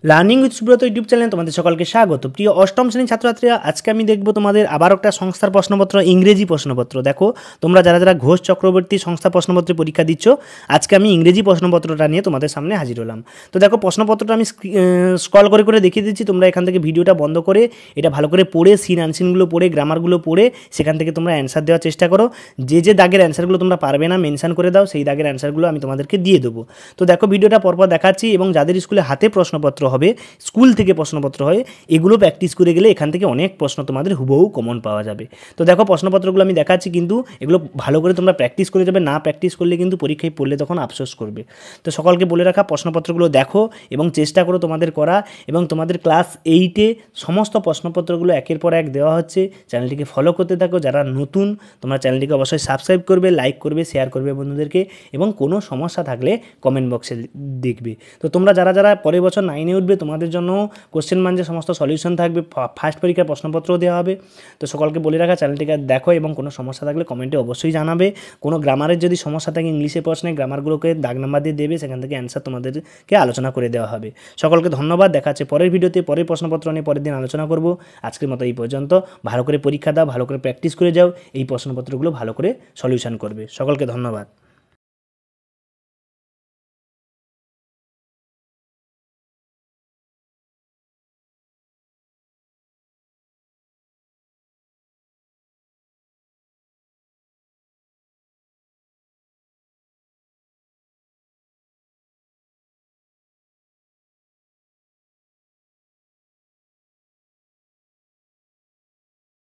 Learning with Subrata YouTube চ্যানেলে তোমাদের সকলকে স্বাগত। প্রিয় অষ্টম শ্রেণীর ছাত্রছাত্রীরা, আজকে আমি দেখব তোমাদের আবার একটা সংস্থার প্রশ্নপত্র, ইংরেজি প্রশ্নপত্র। দেখো তোমরা যারা যারা ঘোষ চক্রবর্তী সংস্থা প্রশ্নপত্রে পরীক্ষা দিচ্ছ, আজকে আমি ইংরেজি প্রশ্নপত্রটা নিয়ে তোমাদের সামনে হাজির হলাম। তো দেখো প্রশ্নপত্রটা আমি স্ক্রল করে করে দেখিয়ে দিচ্ছি। তোমরা এখান থেকে ভিডিওটা বন্ধ করে এটা ভালো করে পড়ে, সিন আনসিনগুলো পড়ে, গ্রামারগুলো পড়ে সেখান থেকে তোমরা অ্যান্সার দেওয়ার চেষ্টা করো। যে যে দাগের অ্যান্সারগুলো তোমরা পারবে না মেনশন করে দাও, সেই দাগের অ্যান্সারগুলো আমি তোমাদেরকে দিয়ে দেবো। তো দেখো ভিডিওটা পরপর দেখাচ্ছি, এবং যাদের স্কুলে হাতে প্রশ্নপত্র হবে, স্কুল থেকে প্রশ্নপত্র হয়, এগুলো প্র্যাকটিস করে গেলে এখান থেকে অনেক প্রশ্ন তোমাদের হুবহু কমন পাওয়া যাবে। তো দেখো প্রশ্নপত্রগুলো আমি দেখাচ্ছি, কিন্তু এগুলো ভালো করে তোমরা প্র্যাকটিস করে যাবে। না প্র্যাকটিস করলে কিন্তু পরীক্ষায় পড়লে তখন আফসোস করবে। তো সকলকে বলে রাখা, প্রশ্নপত্রগুলো দেখো এবং চেষ্টা করো তোমাদের করা, এবং তোমাদের ক্লাস 8-এ সমস্ত প্রশ্নপত্রগুলো একের পর এক দেওয়া হচ্ছে। চ্যানেলটিকে ফলো করতে থাকো। যারা নতুন, তোমরা চ্যানেলটিকে অবশ্যই সাবস্ক্রাইব করবে, লাইক করবে, শেয়ার করবে বন্ধুদেরকে, এবং কোনো সমস্যা থাকলে কমেন্ট বক্সে দেখবে। তো তোমরা যারা যারা পরের বছর 9-এ উঠবে, তোমাদের জন্য কোশ্চেন মাঞ্জের সমস্ত সলিউশন থাকবে, ফার্স্ট পরীক্ষার প্রশ্নপত্রও দেওয়া হবে। তো সকলকে বলে রাখা, চ্যানেলটিকে দেখো এবং কোনো সমস্যা থাকলে কমেন্টে অবশ্যই জানাবে। কোনো গ্রামারের যদি সমস্যা থাকে, ইংলিশে প্রশ্নে গ্রামারগুলোকে দাগ নাম্বার দিয়ে দেবে, সেখান থেকে অ্যান্সার তোমাদেরকে আলোচনা করে দেওয়া হবে। সকলকে ধন্যবাদ। দেখা হচ্ছে পরের ভিডিওতে, পরের প্রশ্নপত্র নিয়ে পরের দিন আলোচনা করব। আজকের মতো এই পর্যন্ত। ভালো করে পরীক্ষা দাও, ভালো করে প্র্যাকটিস করে যাও, এই প্রশ্নপত্রগুলো ভালো করে সলিউশন করবে। সকলকে ধন্যবাদ।